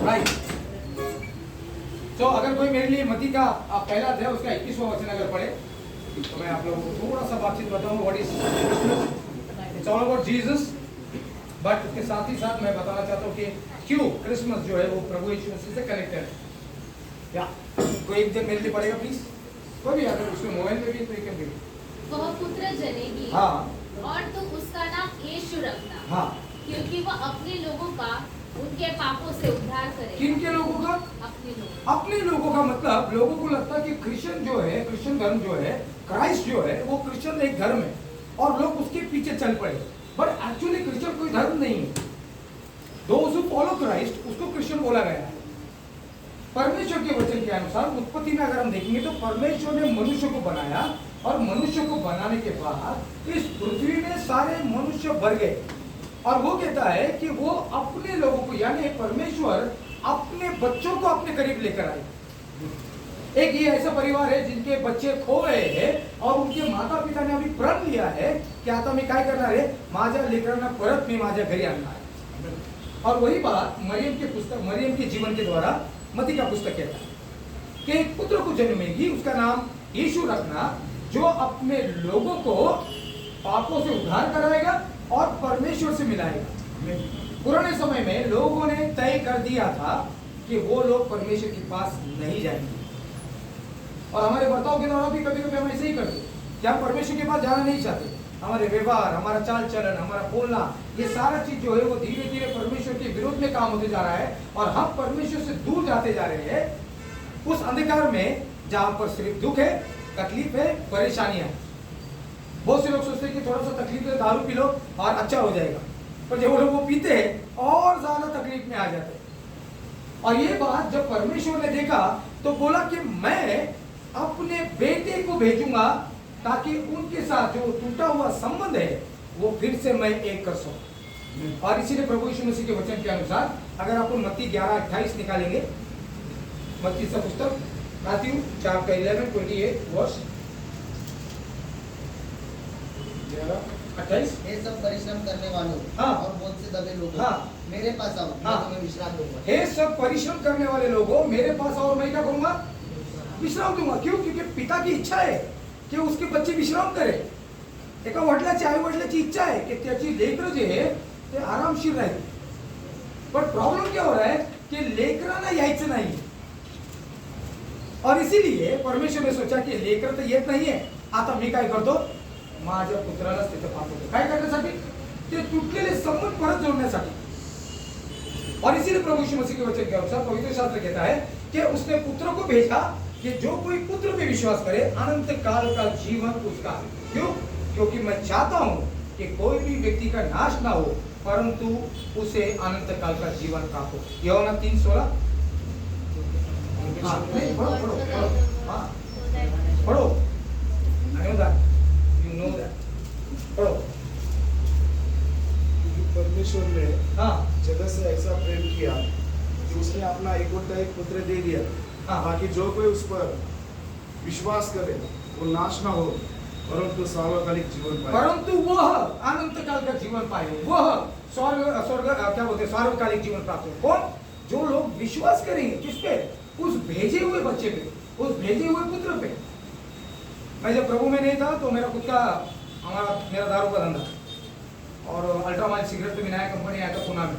Right. तो अगर कोई मेरे लिए मत्ती का पहला अध्याय उसका 21वां वचन अगर पढ़े तो मैं आप लोगों को थोड़ा सा बातचीत बताऊंगा what is Christmas. It's all about Jesus, but उसके साथ ही साथ मैं बताना चाहता हूँ कि क्यों क्रिसमस जो है वो प्रभु यीशु मसीह से कनेक्टेड है। या कोई एक जन मेरे लिए पढ़ेगा प्लीज, कोई भी अगर उसमें मोबाइल में भी तो एक भी। वह पुत्र जनेगी हाँ और तुम उसका नाम यीशु रखना, हाँ, क्योंकि वह अपने लोगों का उनके पापों से उद्धार करेगा। किनके लोगों का? अपने लोगों का। मतलब लोगों को लगता है कि क्रिश्चियन जो है, क्रिश्चियन धर्म जो है, क्राइस्ट जो है वो क्रिश्चियन एक धर्म है और लोग उसके पीछे चल पड़े, बट एक्चुअली क्रिश्चियन कोई धर्म नहीं है। दोज़ हू फॉलो क्राइस्ट उसको क्रिश्चियन बोला गया है। परमेश्वर के वचन के अनुसार उत्पत्ति में अगर हम देखेंगे तो परमेश्वर ने मनुष्य को बनाया और मनुष्य को बनाने के बाद इस पृथ्वी में सारे मनुष्य भर गए और वो कहता है कि वो अपने लोगों को यानी परमेश्वर अपने बच्चों को अपने करीब लेकर आए। एक ये ऐसा परिवार है जिनके बच्चे खो गए हैं और उनके माता पिता ने अभी प्रण लिया है कि आता मी काय करणार आहे, माझ्या लेकरांना परत मी माझ्या घरी आणणार आहे। और वही बात मरियम के जीवन के द्वारा मत्ती का पुस्तक कहता है कि एक पुत्र को जन्मेगी, उसका नाम यीशु रखना, जो अपने लोगों को पापों से उद्धार कराएगा और परमेश्वर से मिलाएगा। पुराने समय में लोगों ने तय कर दिया था कि वो लोग परमेश्वर के पास नहीं जाएंगे और हमारे बर्ताव के द्वारा भी कभी कभी हम ऐसे ही करते कि हम परमेश्वर के पास जाना नहीं चाहते। हमारे व्यवहार, हमारा चाल चलन, हमारा बोलना, ये सारा चीज जो है वो धीरे धीरे परमेश्वर के विरोध में काम होते जा रहा है और हम परमेश्वर से दूर जाते जा रहे हैं उस अंधकार में जहां पर सिर्फ दुख है, तकलीफ है, परेशानियां। बहुत से लोग सोचते हैं कि थोड़ा सा तकलीफ है दारू पी लो और अच्छा हो जाएगा, पर जब वो लोग वो पीते हैं और ज्यादा तकलीफ में आ जाते हैं। और ये बात जब परमेश्वर ने देखा तो बोला कि मैं अपने बेटे को भेजूंगा ताकि उनके साथ जो टूटा हुआ संबंध है वो फिर से मैं एक कर सकूं। और इसीलिए प्रभु यीशु मसीह के वचन के अनुसार अगर आप मत्ती 11:28 निकालेंगे, मत्ती का पुस्तक मैथ्यू चैप्टर 11:28 वर्स 11:28। हे सब परिश्रम करने वालों हाँ। और बोझ से दबे लोगों, हाँ। मेरे पास आओ, मैं हाँ। तुम्हें विश्राम दूंगा। हे सब परिश्रम करने वाले लोगों मेरे पास आओ, मैं क्या करूंगा? विश्राम दूंगा। क्यों? क्योंकि पिता की इच्छा है की उसके बच्चे विश्राम करे। एका वडिलाची आई वडिलाची इच्छा आहे की त्याची लेकरं जे आहे ते आरामशीर राहील, पण प्रॉब्लेम क्या हो रहा है कि लेकरांना यायचं नाही और इसीलिए परमेश्वर ने सोचा की लेकर तर येत नाहीये, आता मी काय करतो, माझ्या पुत्रालाच तिथे पाठवतो। काय करण्यासाठी? ते तुटलेले संबंध परत जोडण्यासाठी। और इसीलिए प्रभु यीशु मसीह के वचन के अनुसार पवित्र शास्त्र कहता है कि उसने पुत्र को भेजा कि जो कोई पुत्र पे विश्वास करे अनंत काल का जीवन उसका। क्यों? क्योंकि मैं चाहता हूं कि कोई भी व्यक्ति का नाश ना हो परंतु उसे अनंत काल का जीवन प्राप्त हो। यूहन्ना 3:16। हाँ, पढ़ो पढ़ो पढ़ो, हाँ पढ़ो, I know that, you know that, पढ़ो। परमेश्वर ने हाँ जगत से ऐसा प्रेम किया कि उसने अपना एकलौता एक पुत्र दे दिया, हाँ। ताकि जो कोई उस पर विश्वास करे वो नाश ना हो परंतु सार्वकालिक जीवन पाए। परंतु वह अनंत काल का जीवन पाए, वह स्वर्ग क्या बोलते हैं, सार्वकालिक जीवन प्राप्त हो। कौन? जो लोग विश्वास करेंगे किस पे? उस भेजे हुए बच्चे पे, उस भेजे हुए पुत्र पे। मैं जब प्रभु में नहीं था तो मेरा खुद का मेरा दारू का धंधा और अल्ट्रामाइल सिगरेट पे नया कंपनी आया था पुणे में,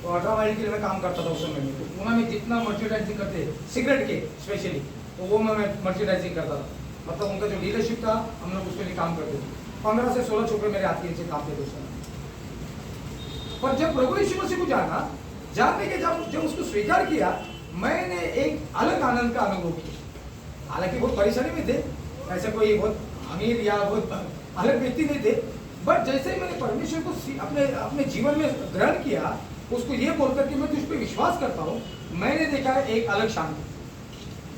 तो अल्ट्रामाइल के लिए मैं काम करता था उस समय में। तो पुणे में जितना मर्चेंडाइजिंग करते सिगरेट के स्पेशली, तो वो मैं मर्चेंडाइजिंग करता था। मतलब उनका जो डीलरशिप था हम लोग उसके लिए काम करते थे। 15 से 16 छोकरे मेरे हाथ के नीचे काम थे उस समय। पर जब प्रभु यीशु मसीह को जानने के जब उसको स्वीकार किया, मैंने एक अलग आनंद का अनुभव किया। हालांकि बहुत परेशानी में थे, ऐसे कोई बहुत अमीर या बहुत अलग व्यक्ति नहीं थे, बट जैसे ही मैंने परमेश्वर को अपने जीवन में ग्रहण किया, उसको ये बोलकर कि मैं तुझ पे विश्वास करता हूँ, मैंने देखा एक अलग शांति।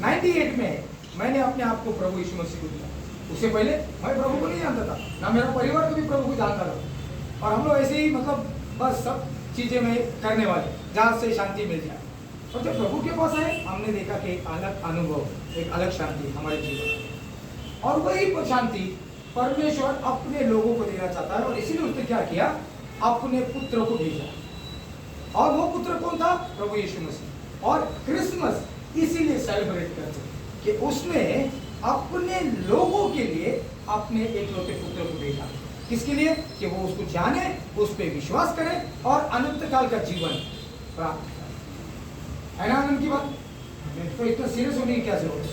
98 में मैंने अपने आप को प्रभु यीशु मसीह को दिया। उससे पहले मैं प्रभु को नहीं जानता था, ना मेरा परिवार कभी प्रभु को जानता था, और हम लोग ऐसे ही मतलब बस सब चीजें में करने वाले जहाँ से शांति मिल जाए। और जब प्रभु के पास आए हमने देखा कि एक अलग अनुभव, एक अलग शांति हमारे जीवन में, और वही शांति परमेश्वर अपने लोगों को देना चाहता है। और इसीलिए उसने क्या किया, अपने पुत्र को भेजा। और वो पुत्र कौन था? प्रभु यीशु मसीह। और क्रिसमस इसीलिए सेलिब्रेट करते हैं कि उसने अपने लोगों के लिए अपने एकलौते पुत्र को भेजा। किसके लिए? कि वो उसको जाने, उस पर विश्वास करे और अनंत काल का जीवन प्राप्त करे। है ना आनंद की बात? तो इतना सीरियस होने की क्या जरूरत है?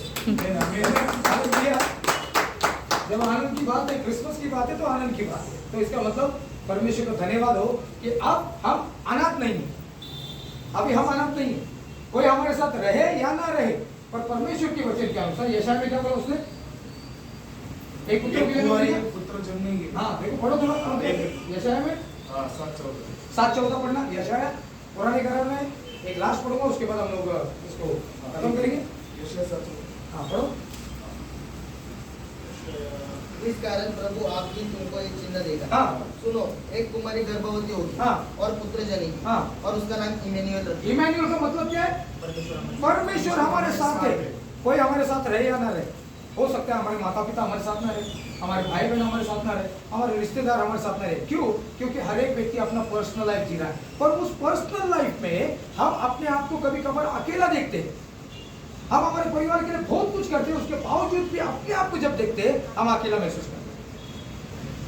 जब आनंद की बात है, क्रिसमस की बात है, तो आनंद की बात है। तो इसका मतलब परमेश्वर का धन्यवाद हो कि अब हम अनाथ नहीं हैं। अभी हम अनाथ नहीं हैं। कोई हमारे साथ रहे या ना रहे, पर परमेश्वर के वचन के अनुसार यशायाह में क्या बोला उसने? एक पुत्र के लिए पुत्र जन्मेंगे। हाँ देखो, पढ़ो थोड़ा यशायाह में 7:14 पढ़ना। यशायाह पुराने करार में एक लास्ट पढ़ूंगा, उसके बाद हम लोग इसको खत्म करेंगे। हाँ पढ़ो। इस कारण प्रभु आपकी तुमको एक चिन्ह देगा। हाँ। सुनो, एक कुमारी गर्भवती होगी। हाँ। और पुत्र जनेगी। हाँ। और उसका नाम इमैनुएल रखेगा। इमैनुएल का मतलब क्या है? परमेश्वर हमारे साथ है। कोई हमारे साथ रहे या ना रहे, हो सकता है हमारे माता पिता हमारे साथ ना रहे, हमारे भाई बहन हमारे साथ ना रहे, हमारे रिश्तेदार हमारे साथ ना रहे। क्यों? क्योंकि हर एक व्यक्ति अपना पर्सनल लाइफ जी रहा है, पर उस पर्सनल लाइफ में हम अपने आप को कभी कभार अकेला देखते हैं। हम हमारे परिवार के लिए बहुत कुछ करते हैं, उसके बावजूद भी अपने आप को जब देखते हैं हम अकेला महसूस करते हैं।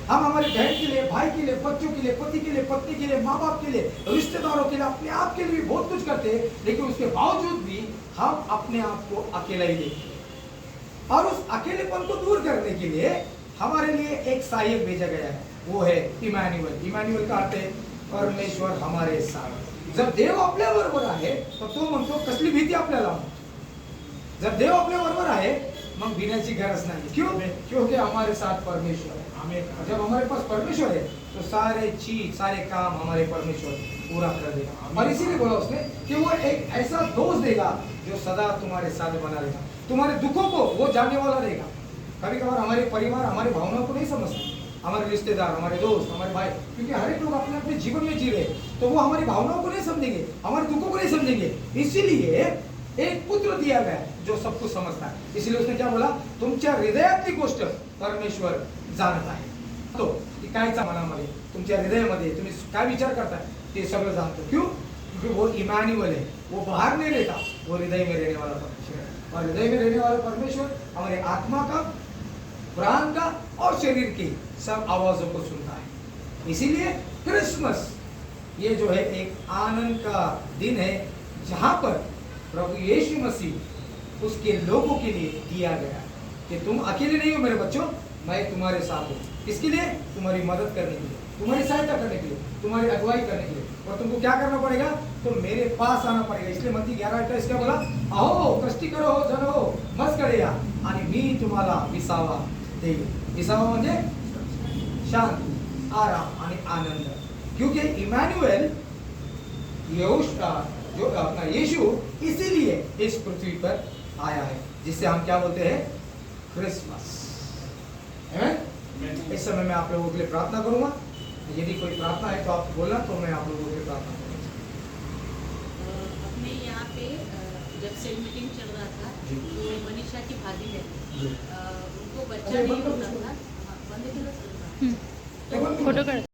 हम हमारे बहन के लिए, भाई के लिए, बच्चों के लिए, पति के लिए, पत्नी के लिए, माँ बाप के लिए, रिश्तेदारों के लिए, अपने आप के लिए भी बहुत कुछ करते हैं, लेकिन उसके बावजूद भी हम अपने आप को अकेला ही देखते हैं। और उस अकेलेपन को दूर करने के लिए हमारे लिए एक सहायक भेजा गया है, वो है इमैनुएल। इमैनुएल का अर्थ है परमेश्वर हमारे साथ। जब देव आपल्या बरोबर आहे तर तो म्हणतो कसली भीती आपल्याला? जब देव आपल्या बरोबर आहे मग भिण्याची गरज नाही। क्यों? क्योंकि हमारे साथ परमेश्वर है। जब हमारे पास परमेश्वर है तो सारे चीज, सारे काम हमारे परमेश्वर पूरा कर देगा। और इसीलिए बोला उसने कि वो एक ऐसा दोस्त देगा जो सदा तुम्हारे साथ बना रहेगा, तुम्हारे दुखों को वो जानने वाला रहेगा। कभी कभार हमारे परिवार हमारे भावनाओं को नहीं समझते, हमारे रिश्तेदार, हमारे दोस्त, हमारे भाई, क्योंकि हर एक लोग अपने अपने जीवन में जी रहे, तो वो हमारी भावनाओं को नहीं समझेंगे, हमारे दुखों को नहीं समझेंगे। इसीलिए एक पुत्र दिया गया जो सब कुछ समझता है। इसलिए उसने क्या बोला? तुमच्या हृदयातली गोष्ट परमेश्वर जानत आहे। तो की कायचा मनामध्ये, तुमच्या हृदयामध्ये तुम्ही काय विचार करताय ते सगळं जानतो। क्यों? क्योंकि वो इमैनुएल है, वो बाहर नहीं रहता, वो हृदय में रहने वाला परमेश्वर है। और हृदय में रहने वाला परमेश्वर हमारे आत्मा का, प्राण का और शरीर की सब आवाजों को सुनता है। इसीलिए क्रिसमस ये जो है एक आनंद का दिन है, जहां पर प्रभु यीशु मसीह उसके लोगों के लिए दिया गया कि तुम अकेले नहीं हो मेरे बच्चों, मैं तुम्हारे साथ हूँ। किसके लिए? तुम्हारी मदद करने के लिए, तुम्हारी सहायता करने के लिए, तुम्हारी अगुवाई करने के लिए। और तुमको क्या करना पड़ेगा? तो मेरे पास आना पड़ेगा। इसलिए मत्ती 11:28 क्या बोला? अहो कष्टी करो जन हो मस्त करूया आणि मी तुम्हाला विसावा देईल। विसावा म्हणजे शांती, आराम आणि आनंद। क्योंकि इमैनुएल जो अपना यीशु इसीलिए इस पृथ्वी पर आया है, जिससे हम क्या बोलते हैं? क्रिसमस। इस समय मैं आप लोगों के लिए प्रार्थना करूंगा। यदि कोई प्रार्थना है तो आप बोलना, तो मैं आप लोगों के लिए प्रार्थना करूंगा। अपने यहाँ पे जब सेल मीटिंग चल रहा था तो मनीषा की भाभी है, उनको बच्चा नहीं होता था। हाँ, बंद करो। फोटो कर